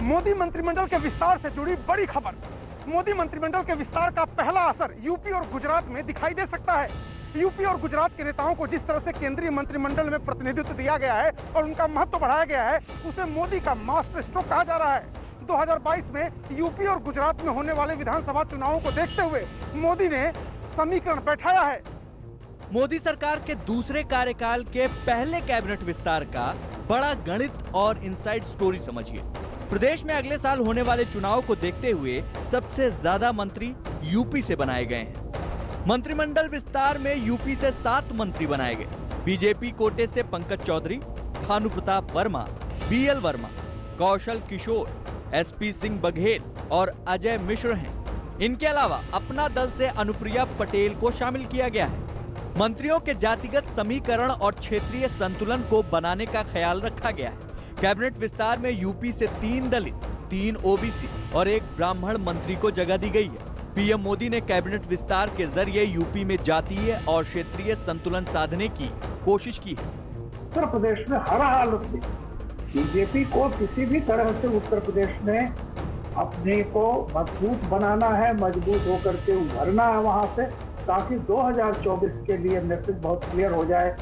मोदी मंत्रिमंडल के विस्तार से जुड़ी बड़ी खबर। मोदी मंत्रिमंडल के विस्तार का पहला असर यूपी और गुजरात में दिखाई दे सकता है। यूपी और गुजरात के नेताओं को जिस तरह से केंद्रीय मंत्रिमंडल में प्रतिनिधित्व दिया गया है और उनका महत्व बढ़ाया गया है, उसे मोदी का मास्टर स्ट्रोक कहा जा रहा है। 2022 में यूपी और गुजरात में होने वाले विधानसभा चुनावों को देखते हुए मोदी ने समीकरण बैठाया है। मोदी सरकार के दूसरे कार्यकाल के पहले कैबिनेट विस्तार का बड़ा गणित और इनसाइड स्टोरी समझिए। प्रदेश में अगले साल होने वाले चुनाव को देखते हुए सबसे ज्यादा मंत्री यूपी से बनाए गए हैं। मंत्रिमंडल विस्तार में यूपी से 7 मंत्री बनाए गए। बीजेपी कोटे से पंकज चौधरी, भानु प्रताप वर्मा, बीएल वर्मा, कौशल किशोर, एसपी सिंह बघेल और अजय मिश्र हैं। इनके अलावा अपना दल से अनुप्रिया पटेल को शामिल किया गया है। मंत्रियों के जातिगत समीकरण और क्षेत्रीय संतुलन को बनाने का ख्याल रखा गया है। कैबिनेट विस्तार में यूपी से 3 दलित, 3 ओबीसी और 1 ब्राह्मण मंत्री को जगह दी गई है। पीएम मोदी ने कैबिनेट विस्तार के जरिए यूपी में जातीय और क्षेत्रीय संतुलन साधने की कोशिश की है। उत्तर प्रदेश में हर हालत में बीजेपी को किसी भी तरह से उत्तर प्रदेश में अपने को मजबूत बनाना है, मजबूत होकर के उभरना है वहां से, ताकि 2024 के लिए मैसेज बहुत क्लियर हो जाए।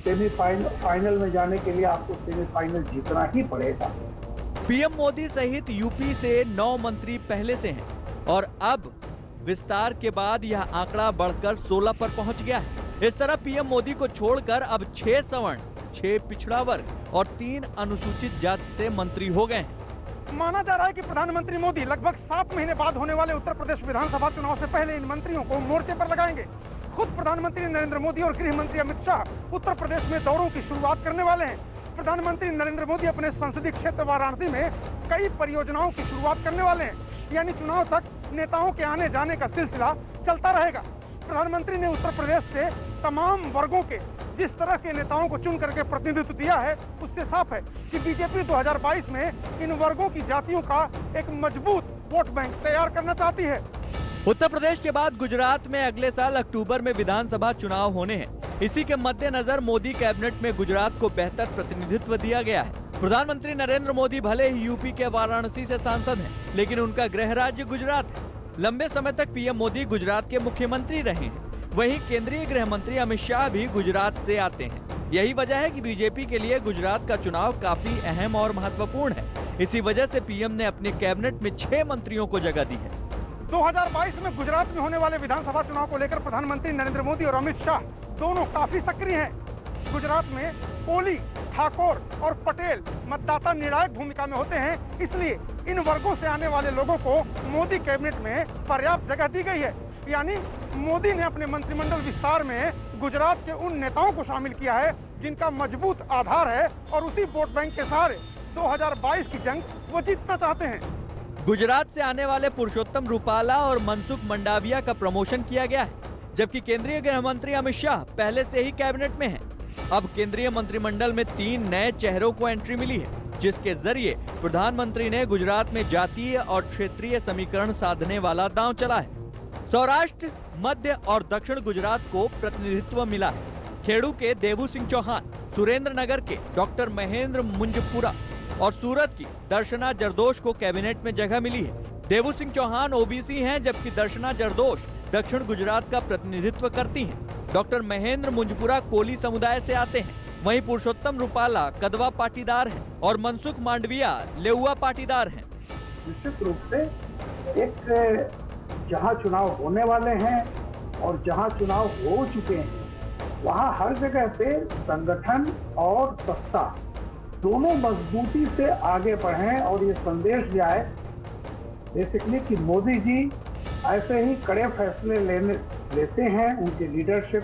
सेमीफाइनल में जाने के लिए आपको सेमीफाइनल जीतना ही पड़ेगा। पीएम मोदी सहित यूपी से 9 मंत्री पहले से हैं और अब विस्तार के बाद यह आंकड़ा बढ़कर 16 पर पहुंच गया है। इस तरह पीएम मोदी को छोड़कर अब 6 सवर्ण, 6 पिछड़ा वर्ग और 3 अनुसूचित जाति से मंत्री हो गए हैं। माना जा रहा है कि प्रधानमंत्री मोदी लगभग 7 महीने बाद होने वाले उत्तर प्रदेश विधानसभा चुनाव से पहले इन मंत्रियों को मोर्चे पर लगाएंगे। खुद प्रधानमंत्री नरेंद्र मोदी और गृह मंत्री अमित शाह उत्तर प्रदेश में दौरों की शुरुआत करने वाले हैं। प्रधानमंत्री नरेंद्र मोदी अपने संसदीय क्षेत्र वाराणसी में कई परियोजनाओं की शुरुआत करने वाले हैं। यानी चुनाव तक नेताओं के आने जाने का सिलसिला चलता रहेगा। प्रधानमंत्री ने उत्तर प्रदेश से तमाम वर्गों के जिस तरह के नेताओं को चुन करके प्रतिनिधित्व दिया है, उससे साफ है कि बीजेपी 2022 में इन वर्गों की जातियों का एक मजबूत वोट बैंक तैयार करना चाहती है। उत्तर प्रदेश के बाद गुजरात में अगले साल अक्टूबर में विधानसभा चुनाव होने हैं। इसी के मद्देनजर मोदी कैबिनेट में गुजरात को बेहतर प्रतिनिधित्व दिया गया है। प्रधानमंत्री नरेंद्र मोदी भले ही यूपी के वाराणसी से सांसद हैं, लेकिन उनका गृह राज्य गुजरात है। लंबे समय तक पीएम मोदी गुजरात के मुख्यमंत्री रहे हैं। वहीं केंद्रीय गृह मंत्री अमित शाह भी गुजरात से आते हैं। यही वजह है कि बीजेपी के लिए गुजरात का चुनाव काफी अहम और महत्वपूर्ण है। इसी वजह से पीएम ने अपने कैबिनेट में 6 मंत्रियों को जगह दी है। 2022 में गुजरात में होने वाले विधानसभा चुनाव को लेकर प्रधानमंत्री नरेंद्र मोदी और अमित शाह दोनों काफी सक्रिय हैं। गुजरात में कोली, ठाकुर और पटेल मतदाता निर्णायक भूमिका में होते हैं, इसलिए इन वर्गों से आने वाले लोगों को मोदी कैबिनेट में पर्याप्त जगह दी गई है। यानी मोदी ने अपने मंत्रिमंडल विस्तार में गुजरात के उन नेताओं को शामिल किया है जिनका मजबूत आधार है और उसी वोट बैंक के सहारे 2022 की जंग वो जीतना चाहते हैं। गुजरात से आने वाले पुरुषोत्तम रूपाला और मनसुख मंडाविया का प्रमोशन किया गया है, जबकि केंद्रीय गृह मंत्री अमित शाह पहले से ही कैबिनेट में हैं। अब केंद्रीय मंत्रिमंडल में 3 नए चेहरों को एंट्री मिली है, जिसके जरिए प्रधानमंत्री ने गुजरात में जातीय और क्षेत्रीय समीकरण साधने वाला दांव चला है। सौराष्ट्र, मध्य और दक्षिण गुजरात को प्रतिनिधित्व मिला है। खेड़ू के देवू सिंह चौहान, सुरेंद्र नगर के डॉक्टर महेंद्र मुंजपुरा और सूरत की दर्शना जरदोश को कैबिनेट में जगह मिली है। देवू सिंह चौहान ओबीसी हैं, जबकि दर्शना जरदोश दक्षिण गुजरात का प्रतिनिधित्व करती हैं। डॉक्टर महेंद्र मुंजपुरा कोली समुदाय से आते हैं। वहीं पुरुषोत्तम रूपाला कदवा पाटीदार हैं और मनसुख मांडविया लेउआ पाटीदार हैं। निश्चित रूप से एक जहां चुनाव होने वाले हैं और जहां चुनाव हो चुके हैं, वहां हर जगह पे संगठन और सत्ता दोनों मजबूती से आगे बढ़ें और ये संदेश जाए बेसिकली कि मोदी जी ऐसे ही कड़े फैसले लेते हैं, उनकी लीडरशिप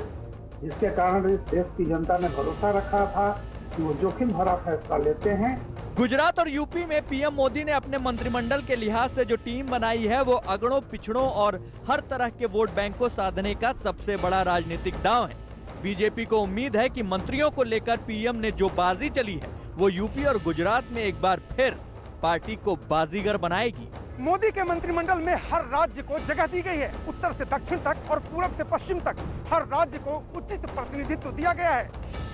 जिसके कारण इस देश की जनता ने भरोसा रखा था कि वो जोखिम भरा फैसला लेते हैं। गुजरात और यूपी में पीएम मोदी ने अपने मंत्रिमंडल के लिहाज से जो टीम बनाई है, वो अगड़ों पिछड़ों और हर तरह के वोट बैंक को साधने का सबसे बड़ा राजनीतिक दांव है। बीजेपी को उम्मीद है कि मंत्रियों को लेकर पीएम ने जो बाजी चली है, वो यूपी और गुजरात में एक बार फिर पार्टी को बाजीगर बनाएगी। मोदी के मंत्रिमंडल में हर राज्य को जगह दी गई है। उत्तर से दक्षिण तक और पूरब से पश्चिम तक हर राज्य को उचित प्रतिनिधित्व दिया गया है।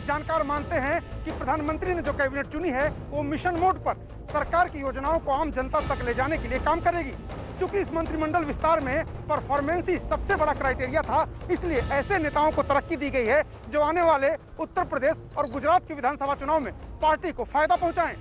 जानकार मानते हैं कि प्रधानमंत्री ने जो कैबिनेट चुनी है वो मिशन मोड पर सरकार की योजनाओं को आम जनता तक ले जाने के लिए काम करेगी। चूंकि इस मंत्रिमंडल विस्तार में परफॉर्मेंस ही सबसे बड़ा क्राइटेरिया था, इसलिए ऐसे नेताओं को तरक्की दी गई है जो आने वाले उत्तर प्रदेश और गुजरात के विधानसभा चुनाव में पार्टी को फायदा पहुंचाएं।